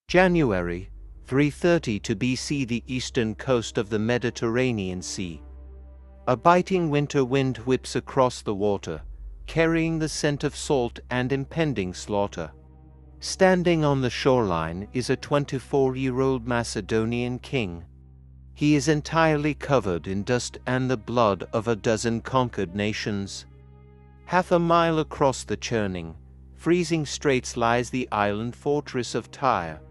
January, 332 BC. The eastern coast of the Mediterranean Sea. A biting winter wind whips across the water, carrying the scent of salt and impending slaughter. Standing on the shoreline is a 24-year-old Macedonian king. He is entirely covered in dust and the blood of a dozen conquered nations. Half a mile across the churning, freezing straits lies the island fortress of Tyre.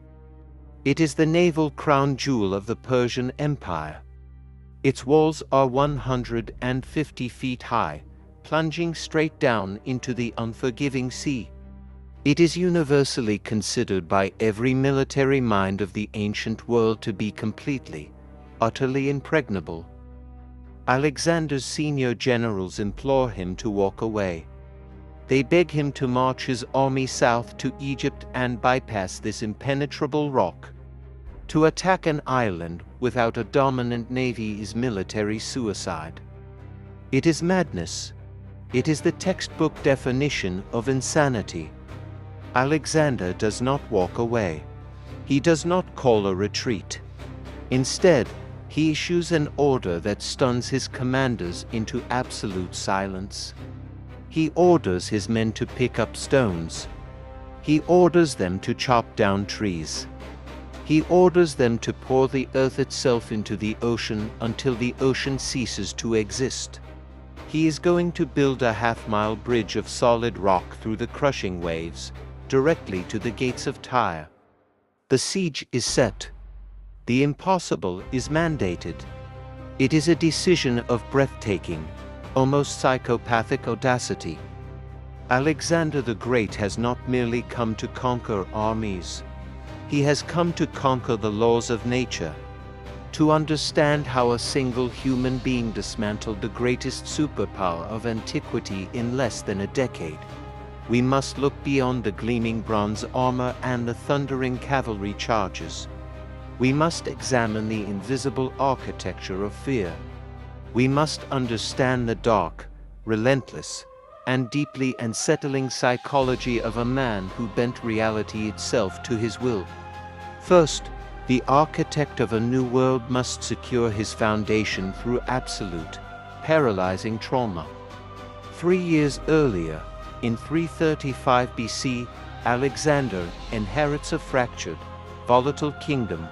It is the naval crown jewel of the Persian Empire. Its walls are 150 feet high, plunging straight down into the unforgiving sea. It is universally considered by every military mind of the ancient world to be completely, utterly impregnable. Alexander's senior generals implore him to walk away. They beg him to march his army south to Egypt and bypass this impenetrable rock. To attack an island without a dominant navy is military suicide. It is madness. It is the textbook definition of insanity. Alexander does not walk away. He does not call a retreat. Instead, he issues an order that stuns his commanders into absolute silence. He orders his men to pick up stones. He orders them to chop down trees. He orders them to pour the earth itself into the ocean until the ocean ceases to exist. He is going to build a half-mile bridge of solid rock through the crushing waves, directly to the gates of Tyre. The siege is set. The impossible is mandated. It is a decision of breathtaking, almost psychopathic audacity. Alexander the Great has not merely come to conquer armies. He has come to conquer the laws of nature, to understand how a single human being dismantled the greatest superpower of antiquity in less than a decade. We must look beyond the gleaming bronze armor and the thundering cavalry charges. We must examine the invisible architecture of fear. We must understand the dark, relentless, and deeply unsettling psychology of a man who bent reality itself to his will. First, the architect of a new world must secure his foundation through absolute, paralyzing trauma. 3 years earlier, in 335 BC, Alexander inherits a fractured, volatile kingdom.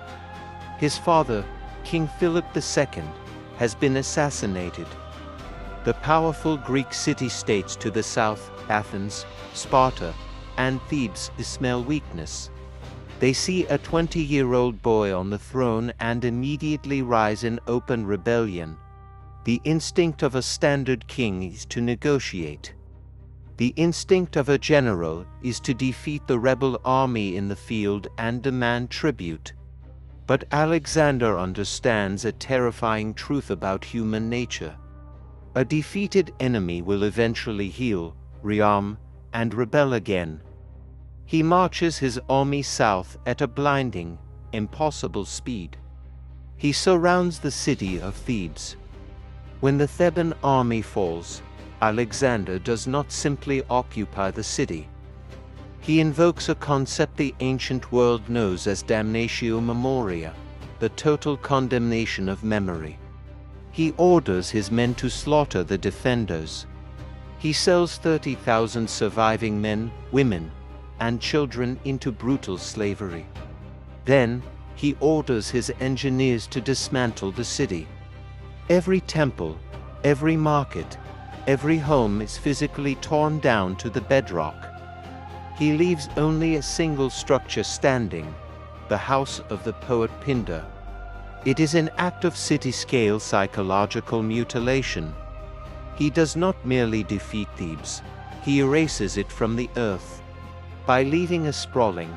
His father, King Philip II, has been assassinated. The powerful Greek city-states to the south, Athens, Sparta, and Thebes, smell weakness. They see a 20-year-old boy on the throne and immediately rise in open rebellion. The instinct of a standard king is to negotiate. The instinct of a general is to defeat the rebel army in the field and demand tribute. But Alexander understands a terrifying truth about human nature. A defeated enemy will eventually heal, rearm, and rebel again. He marches his army south at a blinding, impossible speed. He surrounds the city of Thebes. When the Theban army falls, Alexander does not simply occupy the city. He invokes a concept the ancient world knows as damnatio memoria, the total condemnation of memory. He orders his men to slaughter the defenders. He sells 30,000 surviving men, women, and children into brutal slavery. Then, he orders his engineers to dismantle the city. Every temple, every market, every home is physically torn down to the bedrock. He leaves only a single structure standing, the house of the poet Pindar. It is an act of city-scale psychological mutilation. He does not merely defeat Thebes, he erases it from the earth. By leaving a sprawling,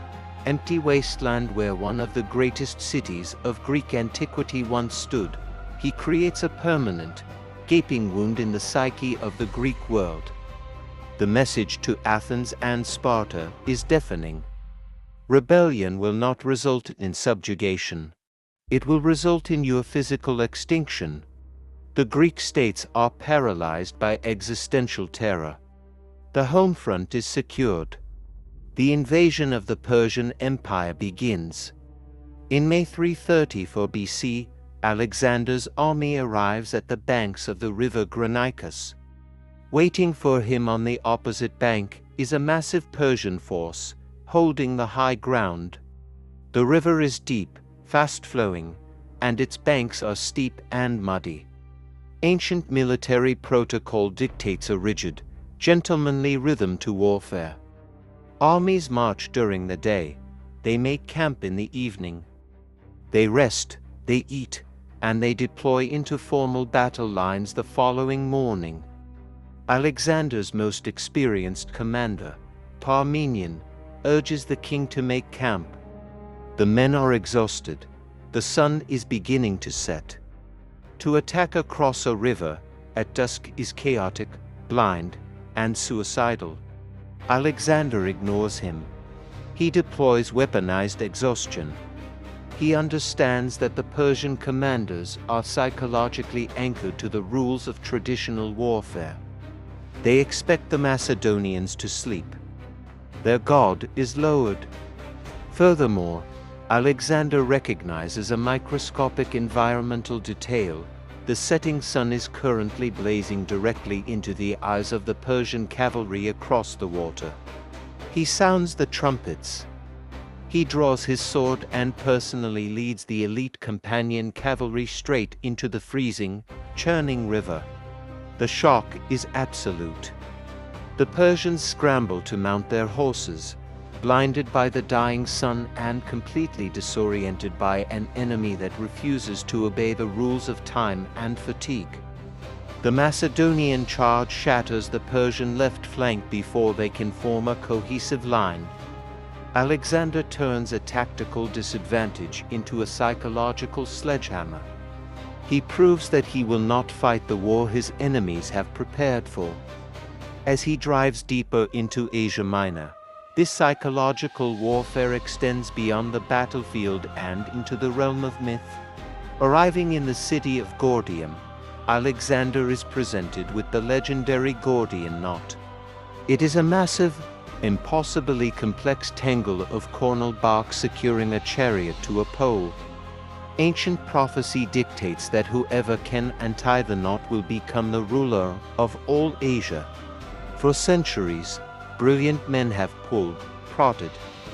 empty wasteland where one of the greatest cities of Greek antiquity once stood, he creates a permanent, gaping wound in the psyche of the Greek world. The message to Athens and Sparta is deafening. Rebellion will not result in subjugation. It will result in your physical extinction. The Greek states are paralyzed by existential terror. The home front is secured. The invasion of the Persian Empire begins. In May 334 BC, Alexander's army arrives at the banks of the river Granicus. Waiting for him on the opposite bank is a massive Persian force, holding the high ground. The river is deep, fast-flowing, and its banks are steep and muddy. Ancient military protocol dictates a rigid, gentlemanly rhythm to warfare. Armies march during the day, they make camp in the evening. They rest, they eat, and they deploy into formal battle lines the following morning. Alexander's most experienced commander, Parmenion, urges the king to make camp. The men are exhausted. The sun is beginning to set. To attack across a river at dusk is chaotic, blind, and suicidal. Alexander ignores him. He deploys weaponized exhaustion. He understands that the Persian commanders are psychologically anchored to the rules of traditional warfare. They expect the Macedonians to sleep. Their guard is lowered. Furthermore, Alexander recognizes a microscopic environmental detail. The setting sun is currently blazing directly into the eyes of the Persian cavalry across the water. He sounds the trumpets. He draws his sword and personally leads the elite companion cavalry straight into the freezing, churning river. The shock is absolute. The Persians scramble to mount their horses, blinded by the dying sun and completely disoriented by an enemy that refuses to obey the rules of time and fatigue. The Macedonian charge shatters the Persian left flank before they can form a cohesive line. Alexander turns a tactical disadvantage into a psychological sledgehammer. He proves that he will not fight the war his enemies have prepared for. As he drives deeper into Asia Minor, this psychological warfare extends beyond the battlefield and into the realm of myth. Arriving in the city of Gordium, Alexander is presented with the legendary Gordian knot. It is a massive, impossibly complex tangle of cornel bark securing a chariot to a pole. Ancient prophecy dictates that whoever can untie the knot will become the ruler of all Asia. For centuries, brilliant men have pulled, prodded,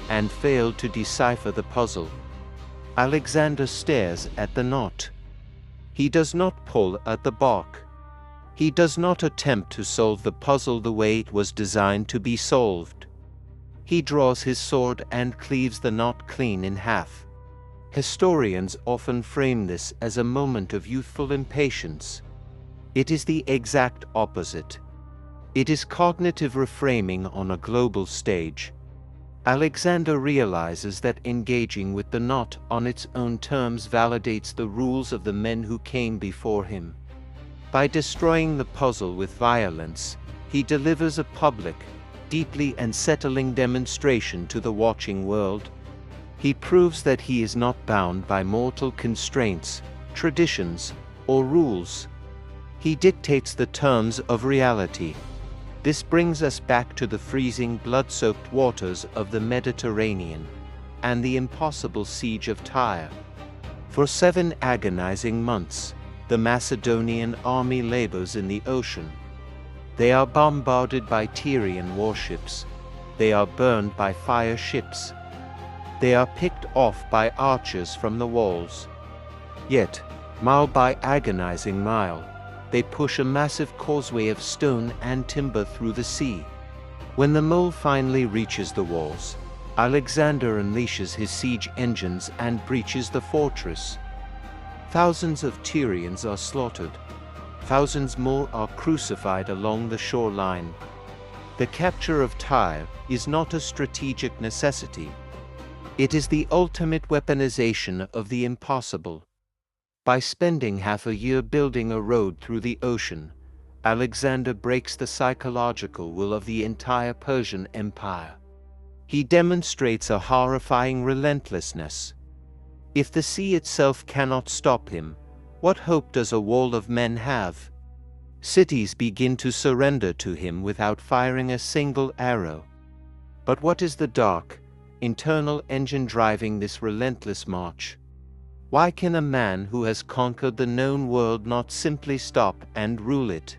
and failed to decipher the puzzle. Alexander stares at the knot. He does not pull at the bark. He does not attempt to solve the puzzle the way it was designed to be solved. He draws his sword and cleaves the knot clean in half. Historians often frame this as a moment of youthful impatience. It is the exact opposite. It is cognitive reframing on a global stage. Alexander realizes that engaging with the knot on its own terms validates the rules of the men who came before him. By destroying the puzzle with violence, he delivers a public, deeply unsettling demonstration to the watching world. He proves that he is not bound by mortal constraints, traditions, or rules. He dictates the terms of reality. This brings us back to the freezing, blood-soaked waters of the Mediterranean and the impossible siege of Tyre. For 7 agonizing months, the Macedonian army labors in the ocean. They are bombarded by Tyrian warships. They are burned by fire ships. They are picked off by archers from the walls. Yet, mile by agonizing mile, they push a massive causeway of stone and timber through the sea. When the mole finally reaches the walls, Alexander unleashes his siege engines and breaches the fortress. Thousands of Tyrians are slaughtered. Thousands more are crucified along the shoreline. The capture of Tyre is not a strategic necessity. It is the ultimate weaponization of the impossible. By spending half a year building a road through the ocean, Alexander breaks the psychological will of the entire Persian Empire. He demonstrates a horrifying relentlessness. If the sea itself cannot stop him, what hope does a wall of men have? Cities begin to surrender to him without firing a single arrow. But what is the dark, internal engine driving this relentless march? Why can a man who has conquered the known world not simply stop and rule it?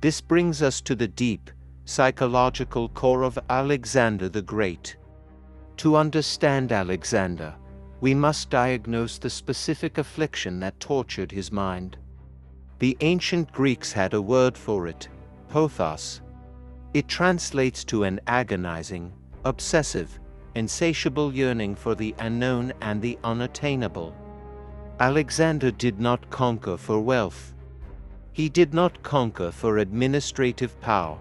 This brings us to the deep, psychological core of Alexander the Great. To understand Alexander, we must diagnose the specific affliction that tortured his mind. The ancient Greeks had a word for it, pothos. It translates to an agonizing, obsessive, insatiable yearning for the unknown and the unattainable. Alexander did not conquer for wealth. He did not conquer for administrative power.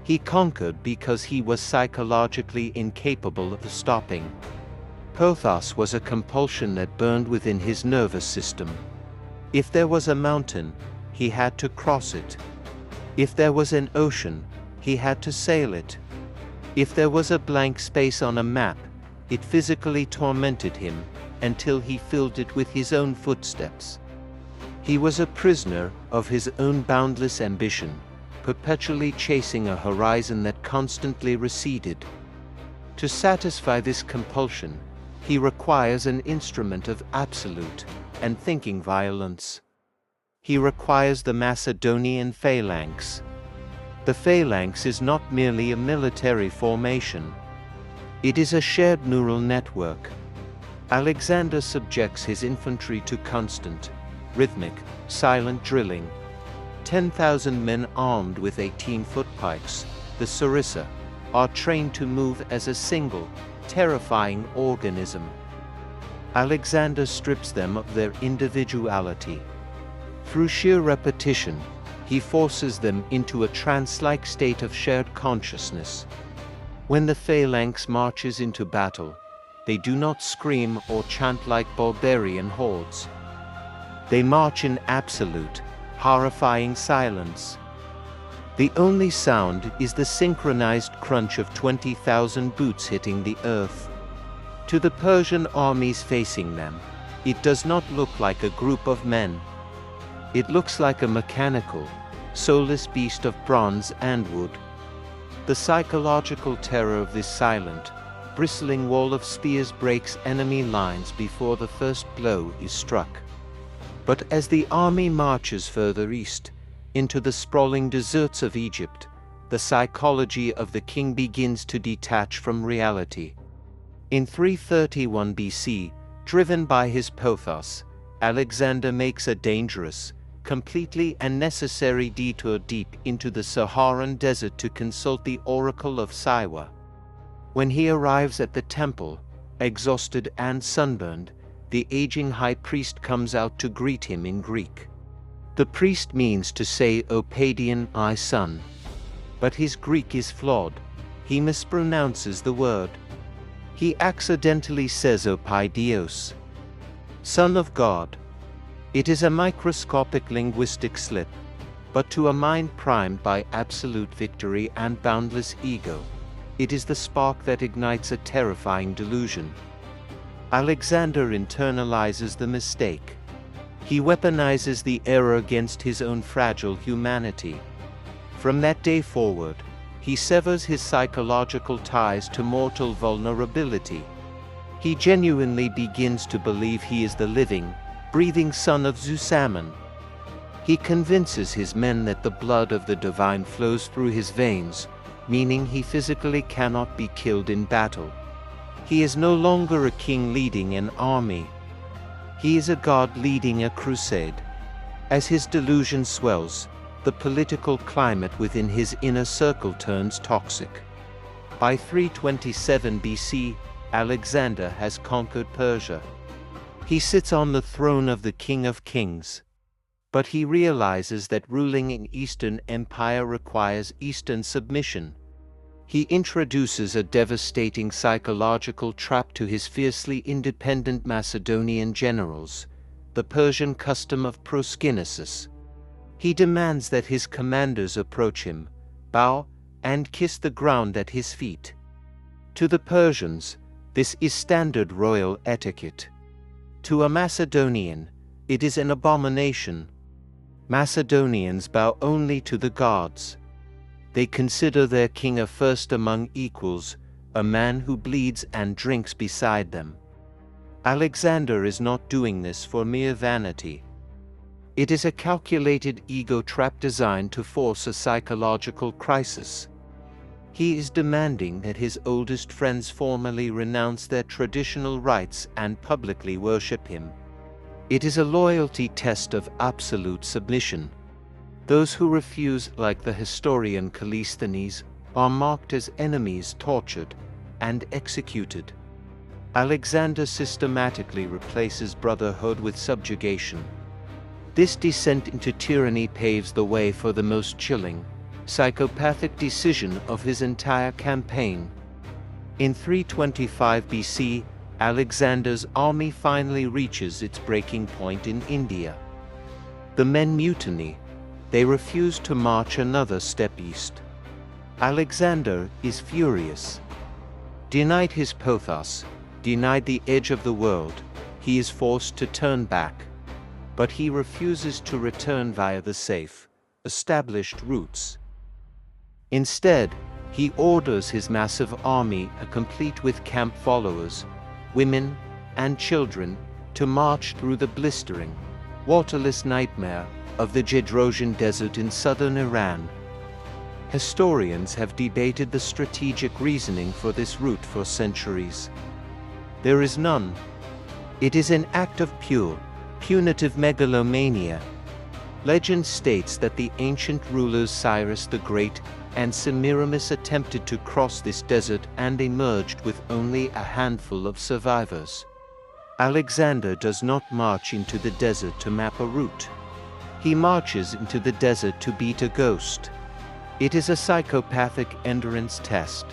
He conquered because he was psychologically incapable of stopping. Pothos was a compulsion that burned within his nervous system. If there was a mountain, he had to cross it. If there was an ocean, he had to sail it. If there was a blank space on a map, it physically tormented him until he filled it with his own footsteps. He was a prisoner of his own boundless ambition, perpetually chasing a horizon that constantly receded. To satisfy this compulsion, he requires an instrument of absolute and thinking violence. He requires the Macedonian phalanx. The phalanx is not merely a military formation. It is a shared neural network. Alexander subjects his infantry to constant, rhythmic, silent drilling. 10,000 men armed with 18-foot pikes, the sarissa, are trained to move as a single, terrifying organism. Alexander strips them of their individuality. Through sheer repetition, he forces them into a trance-like state of shared consciousness. When the phalanx marches into battle, they do not scream or chant like barbarian hordes. They march in absolute, horrifying silence. The only sound is the synchronized crunch of 20,000 boots hitting the earth. To the Persian armies facing them, it does not look like a group of men. It looks like a mechanical, soulless beast of bronze and wood. The psychological terror of this silent, bristling wall of spears breaks enemy lines before the first blow is struck. But as the army marches further east, into the sprawling deserts of Egypt, the psychology of the king begins to detach from reality. In 331 BC, driven by his pothos, Alexander makes a dangerous, completely unnecessary detour deep into the Saharan desert to consult the oracle of Siwa. When he arrives at the temple, exhausted and sunburned, the aging high priest comes out to greet him in Greek. The priest means to say Opadian, I son. But his Greek is flawed. He mispronounces the word. He accidentally says Opaidios, Son of God. It is a microscopic linguistic slip, but to a mind primed by absolute victory and boundless ego, it is the spark that ignites a terrifying delusion. Alexander internalizes the mistake. He weaponizes the error against his own fragile humanity. From that day forward, he severs his psychological ties to mortal vulnerability. He genuinely begins to believe he is the living, breathing son of Zeusammon. He convinces his men that the blood of the divine flows through his veins, meaning he physically cannot be killed in battle. He is no longer a king leading an army. He is a god leading a crusade. As his delusion swells, the political climate within his inner circle turns toxic. By 327 BC, Alexander has conquered Persia. He sits on the throne of the King of Kings. But he realizes that ruling an Eastern empire requires Eastern submission. He introduces a devastating psychological trap to his fiercely independent Macedonian generals, the Persian custom of proskynesis. He demands that his commanders approach him, bow, and kiss the ground at his feet. To the Persians, this is standard royal etiquette. To a Macedonian, it is an abomination. Macedonians bow only to the gods. They consider their king a first among equals, a man who bleeds and drinks beside them. Alexander is not doing this for mere vanity. It is a calculated ego trap designed to force a psychological crisis. He is demanding that his oldest friends formally renounce their traditional rights and publicly worship him. It is a loyalty test of absolute submission. Those who refuse, like the historian Callisthenes, are marked as enemies, tortured, and executed. Alexander systematically replaces brotherhood with subjugation. This descent into tyranny paves the way for the most chilling, psychopathic decision of his entire campaign. In 325 BC, Alexander's army finally reaches its breaking point in India. The men mutiny. They refuse to march another step east. Alexander is furious. Denied his pothos, denied the edge of the world, he is forced to turn back. But he refuses to return via the safe, established routes. Instead, he orders his massive army, complete with camp followers, women, and children, to march through the blistering, waterless nightmare of the Jedrosian Desert in southern Iran. Historians have debated the strategic reasoning for this route for centuries. There is none. It is an act of pure, punitive megalomania. Legend states that the ancient rulers Cyrus the Great and Semiramis attempted to cross this desert and emerged with only a handful of survivors. Alexander does not march into the desert to map a route. He marches into the desert to beat a ghost. It is a psychopathic endurance test.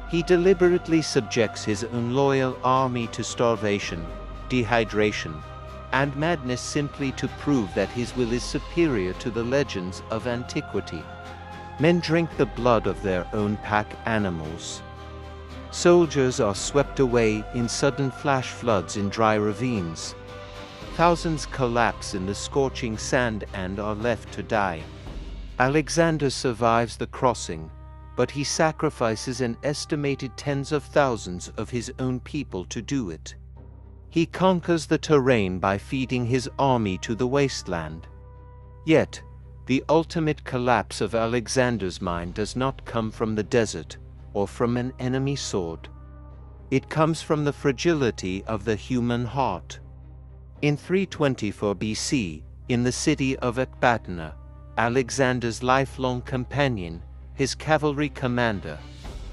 He deliberately subjects his own loyal army to starvation, dehydration, and madness simply to prove that his will is superior to the legends of antiquity. Men drink the blood of their own pack animals. Soldiers are swept away in sudden flash floods in dry ravines. Thousands collapse in the scorching sand and are left to die. Alexander survives the crossing, but he sacrifices an estimated tens of thousands of his own people to do it. He conquers the terrain by feeding his army to the wasteland. Yet, the ultimate collapse of Alexander's mind does not come from the desert or from an enemy sword. It comes from the fragility of the human heart. In 324 BC, in the city of Ecbatana, Alexander's lifelong companion, his cavalry commander,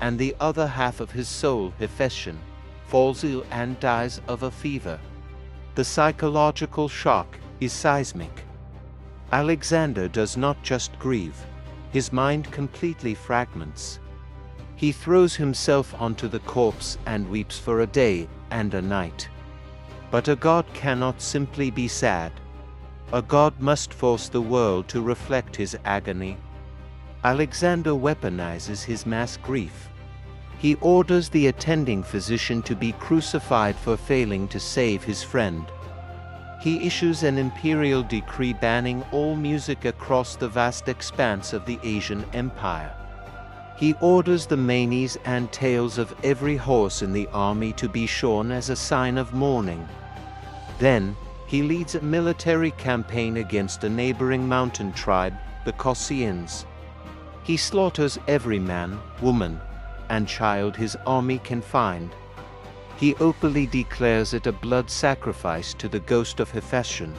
and the other half of his soul, Hephaestion, falls ill and dies of a fever. The psychological shock is seismic. Alexander does not just grieve, his mind completely fragments. He throws himself onto the corpse and weeps for a day and a night. But a god cannot simply be sad. A god must force the world to reflect his agony. Alexander weaponizes his mass grief. He orders the attending physician to be crucified for failing to save his friend. He issues an imperial decree banning all music across the vast expanse of the Persian Empire. He orders the manes and tails of every horse in the army to be shorn as a sign of mourning. Then, he leads a military campaign against a neighboring mountain tribe, the Caucasyans. He slaughters every man, woman, and child his army can find. He openly declares it a blood sacrifice to the ghost of Hephaestion.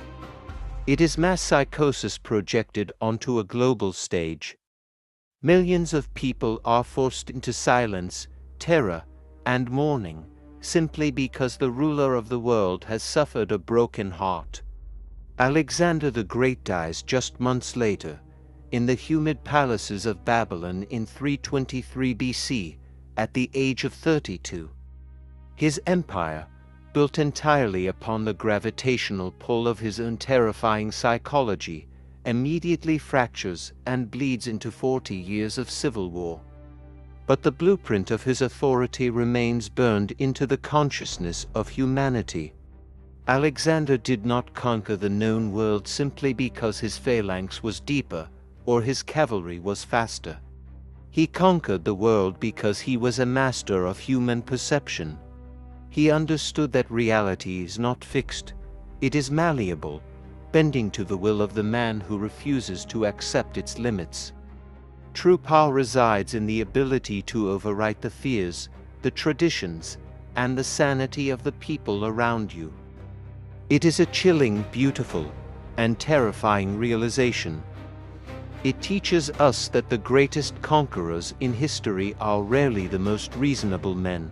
It is mass psychosis projected onto a global stage. Millions of people are forced into silence, terror, and mourning, simply because the ruler of the world has suffered a broken heart. Alexander the Great dies just months later, in the humid palaces of Babylon in 323 BC, at the age of 32. His empire, built entirely upon the gravitational pull of his own terrifying psychology, immediately fractures and bleeds into 40 years of civil war. But the blueprint of his authority remains burned into the consciousness of humanity. Alexander did not conquer the known world simply because his phalanx was deeper or his cavalry was faster. He conquered the world because he was a master of human perception. He understood that reality is not fixed, it is malleable, bending to the will of the man who refuses to accept its limits. True power resides in the ability to overwrite the fears, the traditions, and the sanity of the people around you. It is a chilling, beautiful, and terrifying realization. It teaches us that the greatest conquerors in history are rarely the most reasonable men.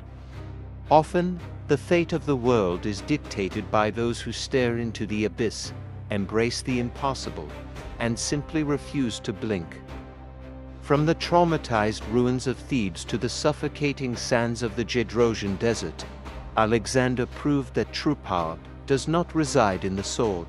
Often, the fate of the world is dictated by those who stare into the abyss, embrace the impossible, and simply refuse to blink. From the traumatized ruins of Thebes to the suffocating sands of the Gedrosian desert, Alexander proved that true power does not reside in the sword.